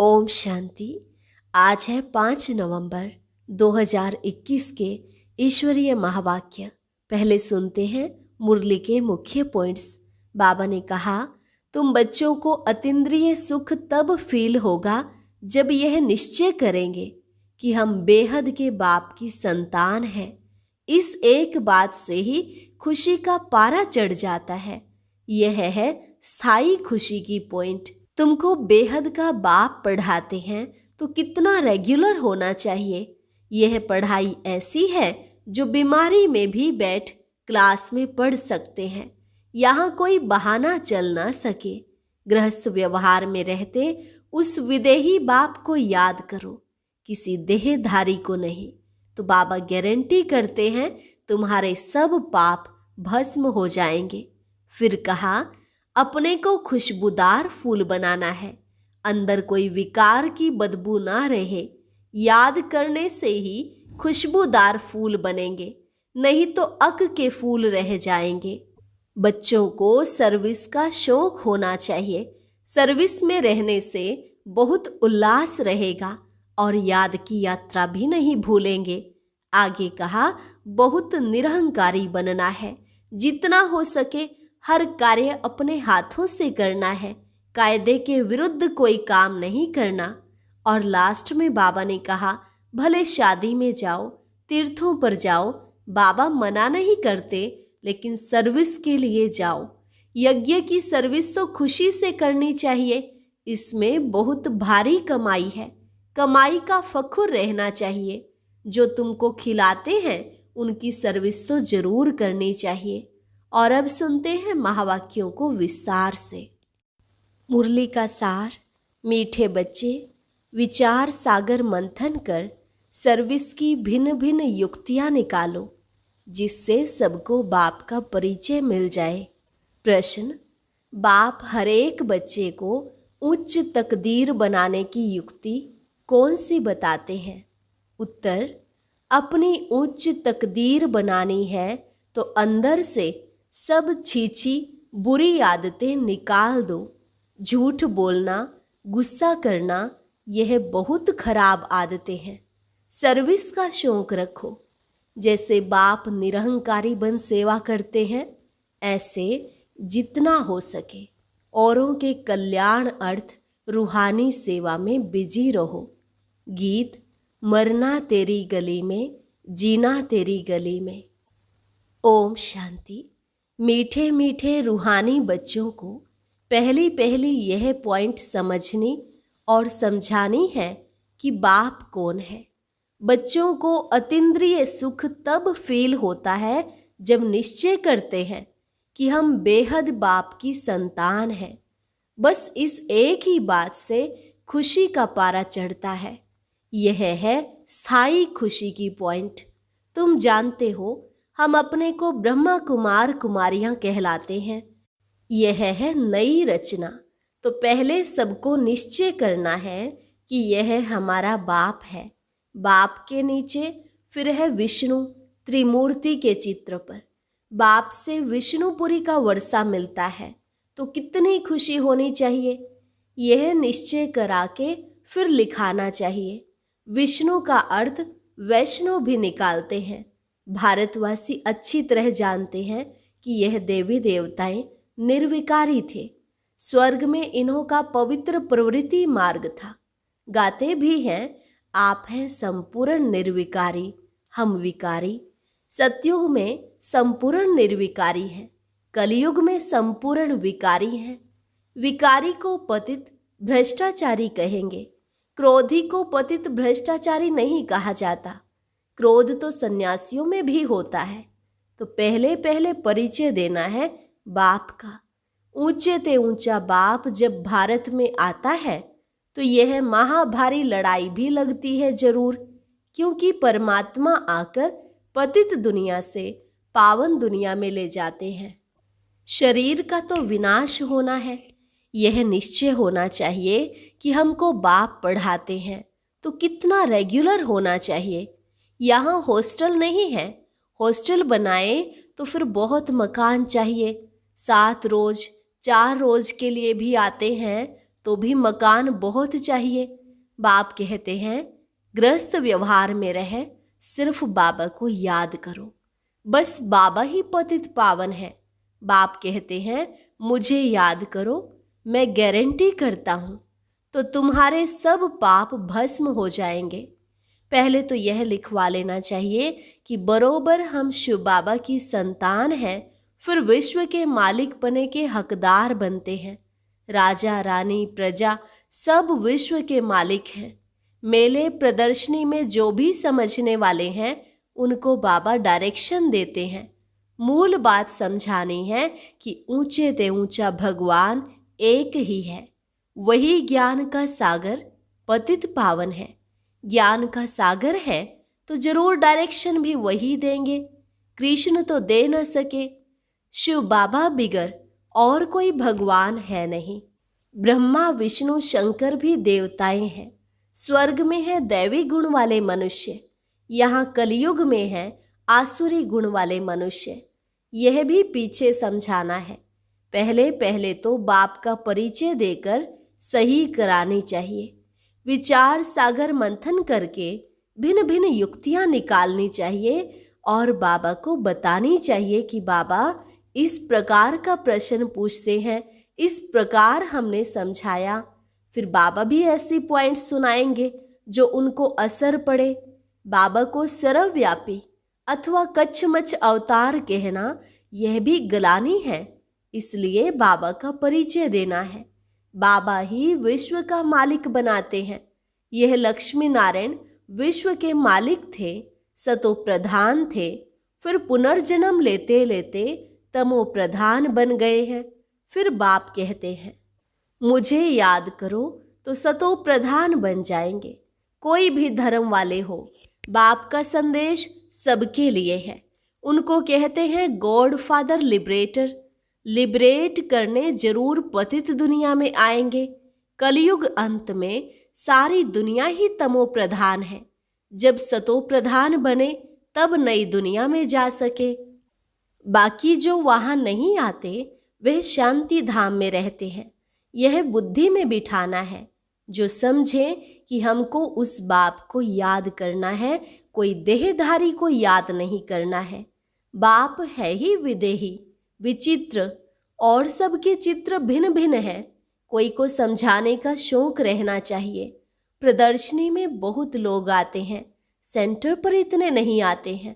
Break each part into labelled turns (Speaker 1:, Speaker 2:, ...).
Speaker 1: ओम शांति। आज है 5 नवंबर 2021 के ईश्वरीय महावाक्य। पहले सुनते हैं मुरली के मुख्य पॉइंट्स। बाबा ने कहा, तुम बच्चों को अतीन्द्रिय सुख तब फील होगा जब यह निश्चय करेंगे कि हम बेहद के बाप की संतान हैं। इस एक बात से ही खुशी का पारा चढ़ जाता है। यह है स्थायी खुशी की पॉइंट। तुमको बेहद का बाप पढ़ाते हैं तो कितना रेगुलर होना चाहिए। यह पढ़ाई ऐसी है जो बीमारी में भी बैठ क्लास में पढ़ सकते हैं। यहाँ कोई बहाना चल ना सके। गृहस्थ व्यवहार में रहते उस विदेही बाप को याद करो, किसी देहधारी को नहीं। तो बाबा गारंटी करते हैं तुम्हारे सब पाप भस्म हो जाएंगे। फिर कहा, अपने को खुशबूदार फूल बनाना है, अंदर कोई विकार की बदबू ना रहे। याद करने से ही खुशबूदार फूल बनेंगे, नहीं तो अक के फूल रह जाएंगे। बच्चों को सर्विस का शौक होना चाहिए। सर्विस में रहने से बहुत उल्लास रहेगा और याद की यात्रा भी नहीं भूलेंगे। आगे कहा, बहुत निरहंकारी बनना है। जितना हो सके हर कार्य अपने हाथों से करना है। कायदे के विरुद्ध कोई काम नहीं करना। और लास्ट में बाबा ने कहा, भले शादी में जाओ, तीर्थों पर जाओ, बाबा मना नहीं करते, लेकिन सर्विस के लिए जाओ। यज्ञ की सर्विस तो खुशी से करनी चाहिए। इसमें बहुत भारी कमाई है। कमाई का फखुर रहना चाहिए। जो तुमको खिलाते हैं उनकी सर्विस तो जरूर करनी चाहिए। और अब सुनते हैं महावाक्यों को विस्तार से। मुरली का सार। मीठे बच्चे, विचार सागर मंथन कर सर्विस की भिन्न भिन्न युक्तियां निकालो, जिससे सबको बाप का परिचय मिल जाए। प्रश्न, बाप हरेक बच्चे को उच्च तकदीर बनाने की युक्ति कौन सी बताते हैं? उत्तर, अपनी उच्च तकदीर बनानी है तो अंदर से सब छीछी बुरी आदतें निकाल दो। झूठ बोलना, गुस्सा करना, यह बहुत खराब आदतें हैं। सर्विस का शौक रखो। जैसे बाप निरहंकारी बन सेवा करते हैं, ऐसे जितना हो सके औरों के कल्याण अर्थ रूहानी सेवा में बिजी रहो। गीत, मरना तेरी गली में, जीना तेरी गली में। ओम शांति। मीठे मीठे रूहानी बच्चों को पहली पहली यह पॉइंट समझनी और समझानी है कि बाप कौन है। बच्चों को अतीन्द्रिय सुख तब फील होता है जब निश्चय करते हैं कि हम बेहद बाप की संतान हैं। बस इस एक ही बात से खुशी का पारा चढ़ता है। यह है स्थायी खुशी की पॉइंट। तुम जानते हो, हम अपने को ब्रह्मा कुमार कुमारियां कहलाते हैं। यह है नई रचना। तो पहले सबको निश्चय करना है कि यह हमारा बाप है। बाप के नीचे फिर है विष्णु त्रिमूर्ति के चित्र पर। बाप से विष्णुपुरी का वर्षा मिलता है तो कितनी खुशी होनी चाहिए। यह निश्चय करा के फिर लिखाना चाहिए। विष्णु का अर्थ वैष्णव भी निकालते हैं। भारतवासी अच्छी तरह जानते हैं कि यह देवी देवताएं निर्विकारी थे। स्वर्ग में इन्हों का पवित्र प्रवृत्ति मार्ग था। गाते भी हैं, आप हैं संपूर्ण निर्विकारी, हम विकारी। सतयुग में संपूर्ण निर्विकारी हैं, कलयुग में संपूर्ण विकारी हैं। विकारी को पतित भ्रष्टाचारी कहेंगे। क्रोधी को पतित भ्रष्टाचारी नहीं कहा जाता। क्रोध तो सन्यासियों में भी होता है। तो पहले पहले परिचय देना है बाप का। ऊंचे ते ऊंचा बाप जब भारत में आता है तो यह महाभारी लड़ाई भी लगती है जरूर, क्योंकि परमात्मा आकर पतित दुनिया से पावन दुनिया में ले जाते हैं। शरीर का तो विनाश होना है। यह निश्चय होना चाहिए कि हमको बाप पढ़ाते हैं तो कितना रेगुलर होना चाहिए। यहाँ हॉस्टल नहीं है। हॉस्टल बनाए तो फिर बहुत मकान चाहिए। 7 रोज 4 रोज के लिए भी आते हैं तो भी मकान बहुत चाहिए। बाप कहते हैं गृहस्थ व्यवहार में रहे, सिर्फ बाबा को याद करो, बस बाबा ही पतित पावन है। बाप कहते हैं मुझे याद करो, मैं गारंटी करता हूं तो तुम्हारे सब पाप भस्म हो जाएंगे। पहले तो यह लिखवा लेना चाहिए कि बरोबर हम शिव बाबा की संतान हैं, फिर विश्व के मालिक बने के हकदार बनते हैं। राजा रानी प्रजा सब विश्व के मालिक हैं। मेले प्रदर्शनी में जो भी समझने वाले हैं उनको बाबा डायरेक्शन देते हैं। मूल बात समझानी है कि ऊंचे ते ऊंचा भगवान एक ही है। वही ज्ञान का सागर पतित पावन है। ज्ञान का सागर है तो जरूर डायरेक्शन भी वही देंगे। कृष्ण तो दे न सके, शिव बाबा बिगर और कोई भगवान है नहीं। ब्रह्मा विष्णु शंकर भी देवताएं हैं। स्वर्ग में है दैवी गुण वाले मनुष्य, यहाँ कलयुग में है आसुरी गुण वाले मनुष्य। यह भी पीछे समझाना है। पहले पहले तो बाप का परिचय देकर सही करानी चाहिए। विचार सागर मंथन करके भिन्न भिन्न युक्तियां निकालनी चाहिए और बाबा को बतानी चाहिए कि बाबा इस प्रकार का प्रश्न पूछते हैं, इस प्रकार हमने समझाया। फिर बाबा भी ऐसी पॉइंट सुनाएंगे जो उनको असर पड़े। बाबा को सर्वव्यापी अथवा कच्छमच अवतार कहना यह भी गलानी है, इसलिए बाबा का परिचय देना है। बाबा ही विश्व का मालिक बनाते हैं। यह लक्ष्मी नारायण विश्व के मालिक थे, सतो प्रधान थे, फिर पुनर्जन्म लेते लेते तमो प्रधान बन गए हैं। फिर बाप कहते हैं मुझे याद करो तो सतो प्रधान बन जाएंगे। कोई भी धर्म वाले हो, बाप का संदेश सबके लिए है। उनको कहते हैं गॉड फादर लिबरेटर। लिबरेट करने जरूर पतित दुनिया में आएंगे। कलयुग अंत में सारी दुनिया ही तमो प्रधान है। जब सतो प्रधान बने तब नई दुनिया में जा सके। बाकी जो वहां नहीं आते वह शांति धाम में रहते हैं। यह बुद्धि में बिठाना है। जो समझे कि हमको उस बाप को याद करना है, कोई देहधारी को याद नहीं करना है। बाप है ही विदेही, विचित्र, और सबके चित्र भिन्न भिन्न हैं। कोई को समझाने का शौक रहना चाहिए। प्रदर्शनी में बहुत लोग आते हैं, सेंटर पर इतने नहीं आते हैं।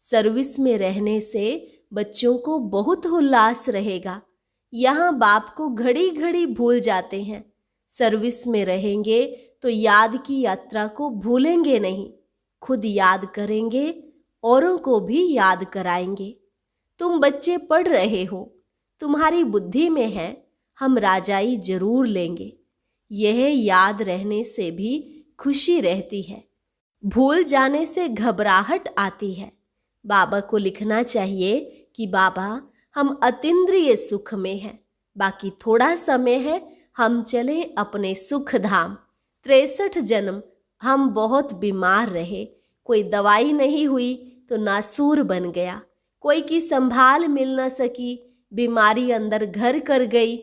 Speaker 1: सर्विस में रहने से बच्चों को बहुत उल्लास रहेगा। यहाँ बाप को घड़ी घड़ी भूल जाते हैं। सर्विस में रहेंगे तो याद की यात्रा को भूलेंगे नहीं। खुद याद करेंगे, औरों को भी याद कराएंगे। तुम बच्चे पढ़ रहे हो, तुम्हारी बुद्धि में है हम राजाई जरूर लेंगे। यह याद रहने से भी खुशी रहती है। भूल जाने से घबराहट आती है। बाबा को लिखना चाहिए कि बाबा हम अतीन्द्रिय सुख में हैं, बाकी थोड़ा समय है, हम चलें अपने सुख धाम। 63 जन्म हम बहुत बीमार रहे, कोई दवाई नहीं हुई तो नासूर बन गया। कोई की संभाल मिल न सकी, बीमारी अंदर घर कर गई।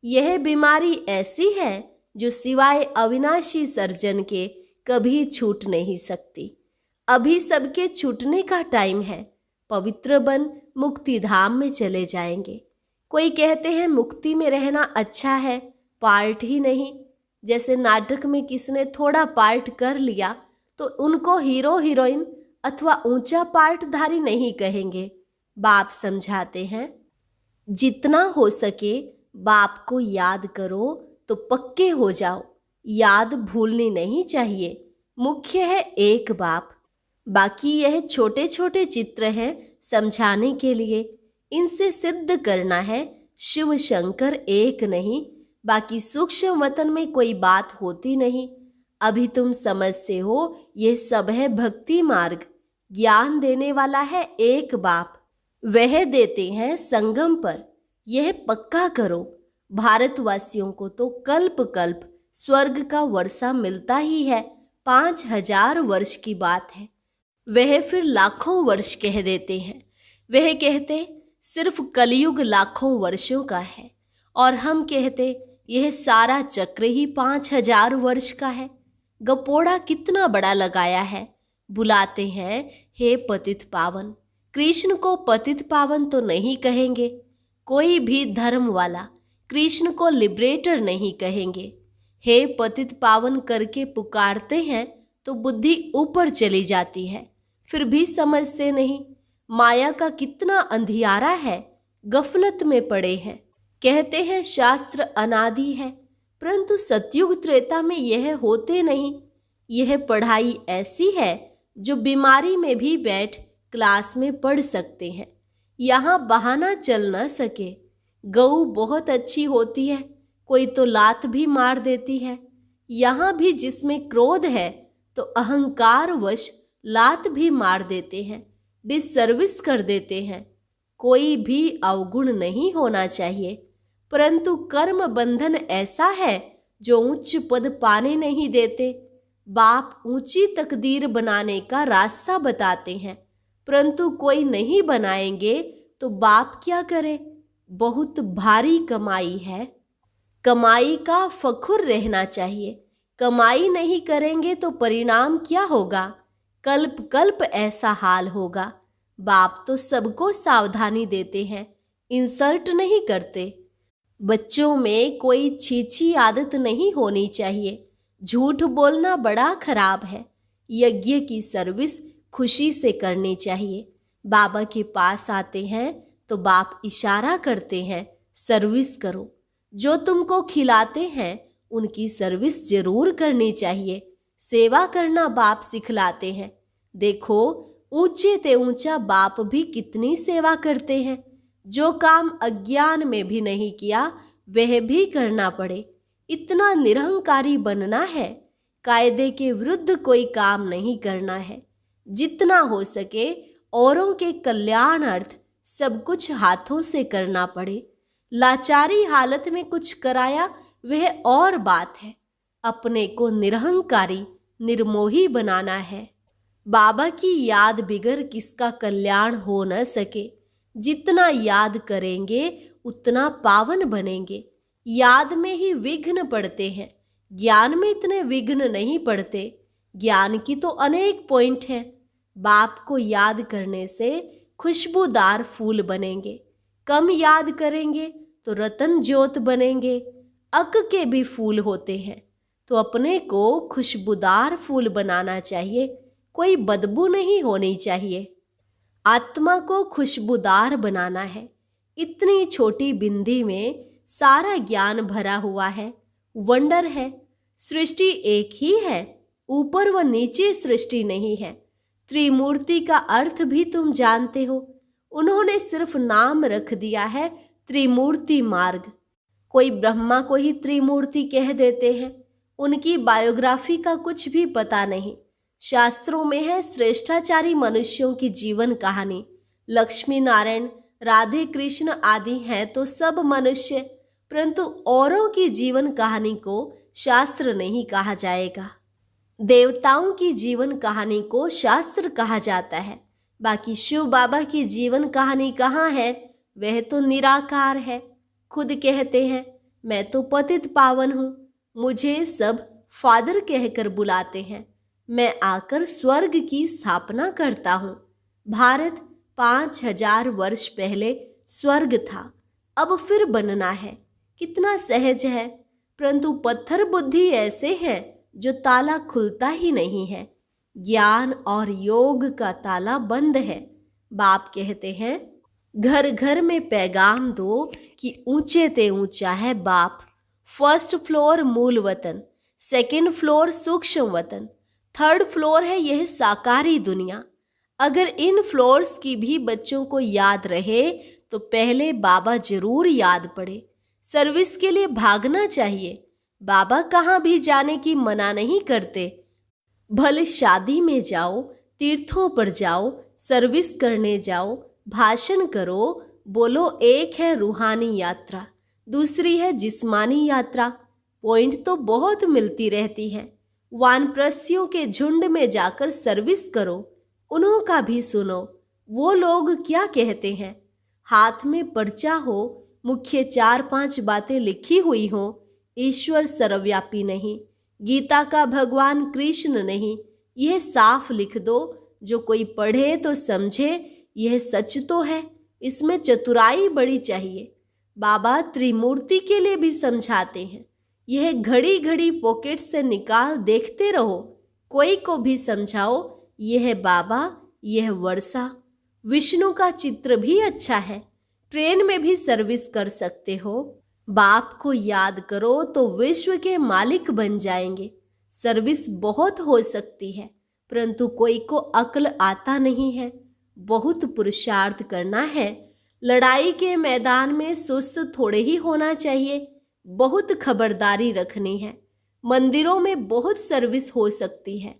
Speaker 1: यह बीमारी ऐसी है जो सिवाय अविनाशी सर्जन के कभी छूट नहीं सकती। अभी सबके छूटने का टाइम है। पवित्र बन मुक्ति धाम में चले जाएंगे। कोई कहते हैं मुक्ति में रहना अच्छा है, पार्ट ही नहीं। जैसे नाटक में किसने थोड़ा पार्ट कर लिया तो उनको हीरो हीरोइन अथवा ऊंचा पार्टधारी नहीं कहेंगे। बाप समझाते हैं जितना हो सके बाप को याद करो तो पक्के हो जाओ। याद भूलनी नहीं चाहिए। मुख्य है एक बाप। बाकी यह छोटे छोटे चित्र हैं समझाने के लिए। इनसे सिद्ध करना है शिव शंकर एक नहीं। बाकी सूक्ष्म वतन में कोई बात होती नहीं। अभी तुम समझते हो ये सब है भक्ति मार्ग। ज्ञान देने वाला है एक बाप, वह देते हैं संगम पर। यह पक्का करो। भारतवासियों को तो कल्प कल्प स्वर्ग का वर्षा मिलता ही है। 5000 वर्ष की बात है। वह फिर लाखों वर्ष कह देते हैं। वह कहते सिर्फ कलयुग लाखों वर्षों का है और हम कहते यह सारा चक्र ही 5000 वर्ष का है। गपोड़ा कितना बड़ा लगाया है। बुलाते हैं, हे पतित पावन। कृष्ण को पतित पावन तो नहीं कहेंगे। कोई भी धर्म वाला कृष्ण को लिबरेटर नहीं कहेंगे। हे पतित पावन करके पुकारते हैं तो बुद्धि ऊपर चली जाती है, फिर भी समझते नहीं। माया का कितना अंधियारा है, गफलत में पड़े हैं। कहते हैं शास्त्र अनादि है, परंतु सतयुग त्रेता में यह होते नहीं। यह पढ़ाई ऐसी है जो बीमारी में भी बैठ क्लास में पढ़ सकते हैं। यहाँ बहाना चल न सके। गऊ बहुत अच्छी होती है, कोई तो लात भी मार देती है। यहाँ भी जिसमें क्रोध है तो अहंकार वश लात भी मार देते हैं, डिससर्विस कर देते हैं। कोई भी अवगुण नहीं होना चाहिए, परंतु कर्म बंधन ऐसा है जो उच्च पद पाने नहीं देते। बाप ऊंची तकदीर बनाने का रास्ता बताते हैं, परंतु कोई नहीं बनाएंगे तो बाप क्या करे। बहुत भारी कमाई है, कमाई का फखुर रहना चाहिए। कमाई नहीं करेंगे तो परिणाम क्या होगा। कल्प कल्प ऐसा हाल होगा। बाप तो सबको सावधानी देते हैं, इंसल्ट नहीं करते। बच्चों में कोई छीछी आदत नहीं होनी चाहिए। झूठ बोलना बड़ा खराब है। यज्ञ की सर्विस खुशी से करनी चाहिए। बाबा के पास आते हैं तो बाप इशारा करते हैं, सर्विस करो। जो तुमको खिलाते हैं उनकी सर्विस जरूर करनी चाहिए। सेवा करना बाप सिखलाते हैं। देखो, ऊंचे ते ऊंचा बाप भी कितनी सेवा करते हैं। जो काम अज्ञान में भी नहीं किया वह भी करना पड़े। इतना निरहंकारी बनना है। कायदे के विरुद्ध कोई काम नहीं करना है। जितना हो सके औरों के कल्याणार्थ सब कुछ हाथों से करना पड़े। लाचारी हालत में कुछ कराया वह और बात है। अपने को निरहंकारी निर्मोही बनाना है। बाबा की याद बिगर किसका कल्याण हो न सके। जितना याद करेंगे उतना पावन बनेंगे। याद में ही विघ्न पड़ते हैं, ज्ञान में इतने विघ्न नहीं पड़ते। ज्ञान की तो अनेक पॉइंट हैं। बाप को याद करने से खुशबूदार फूल बनेंगे। कम याद करेंगे तो रतन ज्योत बनेंगे। अक के भी फूल होते हैं, तो अपने को खुशबूदार फूल बनाना चाहिए। कोई बदबू नहीं होनी चाहिए। आत्मा को खुशबूदार बनाना है। इतनी छोटी बिंदी में सारा ज्ञान भरा हुआ है। वंडर है। सृष्टि एक ही है, ऊपर व नीचे सृष्टि नहीं है। त्रिमूर्ति का अर्थ भी तुम जानते हो। उन्होंने सिर्फ नाम रख दिया है त्रिमूर्ति मार्ग। कोई ब्रह्मा को ही त्रिमूर्ति कह देते हैं। उनकी बायोग्राफी का कुछ भी पता नहीं। शास्त्रों में है श्रेष्ठाचारी मनुष्यों की जीवन कहानी। लक्ष्मी नारायण, राधे कृष्ण आदि हैं तो सब मनुष्य, परंतु औरों की जीवन कहानी को शास्त्र नहीं कहा जाएगा। देवताओं की जीवन कहानी को शास्त्र कहा जाता है। बाकी शिव बाबा की जीवन कहानी कहाँ है? वह तो निराकार है। खुद कहते हैं, मैं तो पतित पावन हूँ, मुझे सब फादर कहकर बुलाते हैं। मैं आकर स्वर्ग की स्थापना करता हूँ। भारत 5000 वर्ष पहले स्वर्ग था, अब फिर बनना है। कितना सहज है, परंतु पत्थर बुद्धि ऐसे हैं जो ताला खुलता ही नहीं है। ज्ञान और योग का ताला बंद है। बाप कहते हैं, घर घर में पैगाम दो कि ऊंचे ते ऊंचा है बाप। फर्स्ट फ्लोर मूल वतन, सेकंड फ्लोर सूक्ष्म वतन, थर्ड फ्लोर है यह साकारी दुनिया। अगर इन फ्लोर्स की भी बच्चों को याद रहे तो पहले बाबा जरूर याद पड़े। सर्विस के लिए भागना चाहिए। बाबा कहाँ भी जाने की मना नहीं करते। भले शादी में जाओ, तीर्थों पर जाओ, सर्विस करने जाओ, भाषण करो, बोलो एक है रूहानी यात्रा, दूसरी है जिस्मानी यात्रा। पॉइंट तो बहुत मिलती रहती है। वानप्रस्थियों के झुंड में जाकर सर्विस करो, उन्हों का भी सुनो, वो लोग क्या कहते हैं। हाथ में पर्चा हो, मुख्य 4-5 बातें लिखी हुई हो, ईश्वर सर्वव्यापी नहीं, गीता का भगवान कृष्ण नहीं। यह साफ लिख दो, जो कोई पढ़े तो समझे यह सच तो है, इसमें चतुराई बड़ी चाहिए। बाबा त्रिमूर्ति के लिए भी समझाते हैं। यह घड़ी घड़ी पॉकेट से निकाल देखते रहो, कोई को भी समझाओ, यह बाबा, यह वर्षा। विष्णु का चित्र भी अच्छा है, ट्रेन में भी सर्विस कर सकते हो। बाप को याद करो तो विश्व के मालिक बन जाएंगे। सर्विस बहुत हो सकती है, परंतु कोई को अक्ल आता नहीं है। बहुत पुरुषार्थ करना है। लड़ाई के मैदान में सुस्त थोड़े ही होना चाहिए, बहुत खबरदारी रखनी है। मंदिरों में बहुत सर्विस हो सकती है,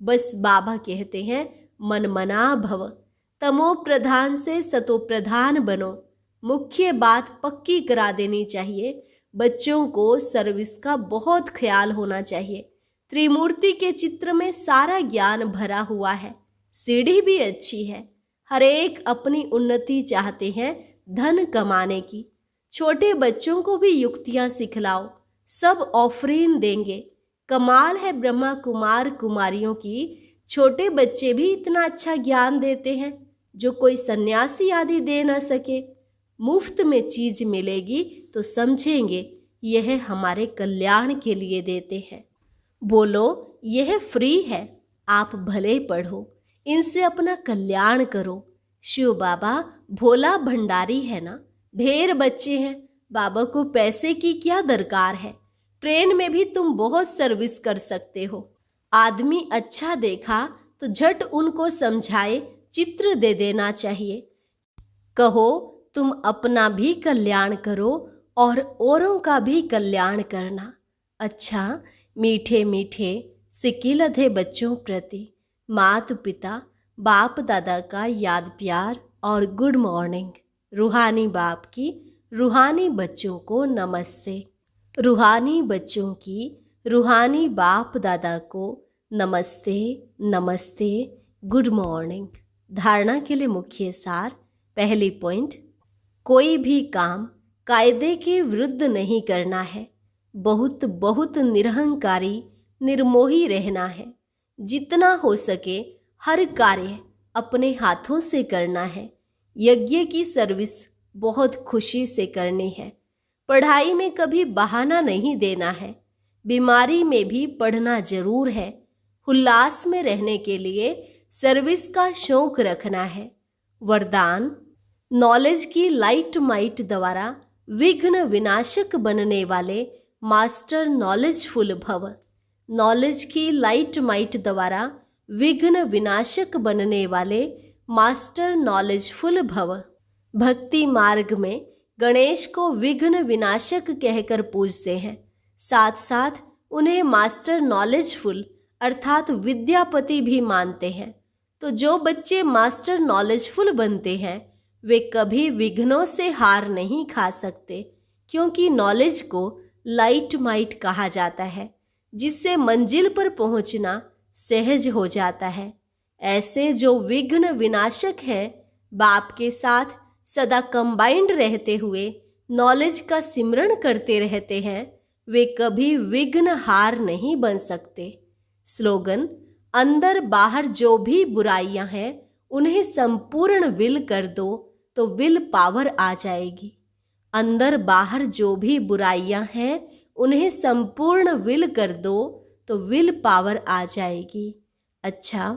Speaker 1: बस बाबा कहते हैं मनमना भव, तमो प्रधान से सतो प्रधान बनो। मुख्य बात पक्की करा देनी चाहिए। बच्चों को सर्विस का बहुत ख्याल होना चाहिए। त्रिमूर्ति के चित्र में सारा ज्ञान भरा हुआ है। सीढ़ी भी अच्छी है। हर एक अपनी उन्नति चाहते हैं, धन कमाने की। छोटे बच्चों को भी युक्तियां सिखलाओ, सब ऑफरीन देंगे। कमाल है ब्रह्मा कुमार कुमारियों की, छोटे बच्चे भी इतना अच्छा ज्ञान देते हैं जो कोई सन्यासी आदि दे न सके। मुफ्त में चीज मिलेगी तो समझेंगे यह हमारे कल्याण के लिए देते हैं। बोलो यह फ्री है, आप भले पढ़ो, इनसे अपना कल्याण करो। शिव बाबा भोला भंडारी है ना, ढेर बच्चे हैं, बाबा को पैसे की क्या दरकार है। ट्रेन में भी तुम बहुत सर्विस कर सकते हो। आदमी अच्छा देखा तो झट उनको समझाए, चित्र दे देना चाहिए। कहो तुम अपना भी कल्याण करो और औरों का भी कल्याण करना। अच्छा, मीठे मीठे सिकिलधे बच्चों प्रति माता पिता बाप दादा का याद प्यार और गुड मॉर्निंग। रूहानी बाप की रूहानी बच्चों को नमस्ते। रूहानी बच्चों की रूहानी बाप दादा को नमस्ते नमस्ते, गुड मॉर्निंग। धारणा के लिए मुख्य सार। पहली पॉइंट, कोई भी काम कायदे के विरुद्ध नहीं करना है। बहुत बहुत निरहंकारी निर्मोही रहना है। जितना हो सके हर कार्य अपने हाथों से करना है। यज्ञ की सर्विस बहुत खुशी से करनी है। पढ़ाई में कभी बहाना नहीं देना है। बीमारी में भी पढ़ना जरूर है। उल्लास में रहने के लिए सर्विस का शौक रखना है। वरदान, नॉलेज की लाइट माइट द्वारा विघ्न विनाशक बनने वाले मास्टर नॉलेजफुल भव। नॉलेज की लाइट माइट द्वारा विघ्न विनाशक बनने वाले मास्टर नॉलेजफुल भव। भक्ति मार्ग में गणेश को विघ्न विनाशक कहकर पूजते हैं, साथ साथ उन्हें मास्टर नॉलेजफुल अर्थात विद्यापति भी मानते हैं। तो जो बच्चे मास्टर नॉलेजफुल बनते हैं वे कभी विघ्नों से हार नहीं खा सकते, क्योंकि नॉलेज को लाइट माइट कहा जाता है, जिससे मंजिल पर पहुंचना सहज हो जाता है। ऐसे जो विघ्न विनाशक हैं, बाप के साथ सदा कंबाइंड रहते हुए नॉलेज का सिमरण करते रहते हैं, वे कभी विघ्न हार नहीं बन सकते। स्लोगन, अंदर बाहर जो भी बुराइयां हैं उन्हें संपूर्ण विल कर दो तो विल पावर आ जाएगी। अंदर बाहर जो भी बुराइयां हैं उन्हें संपूर्ण विल कर दो तो विल पावर आ जाएगी। अच्छा,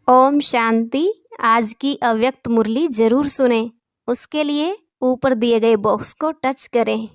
Speaker 2: ओम शांति। आज की अव्यक्त मुरली जरूर सुने। उसके लिए ऊपर दिए गए बॉक्स को टच करें।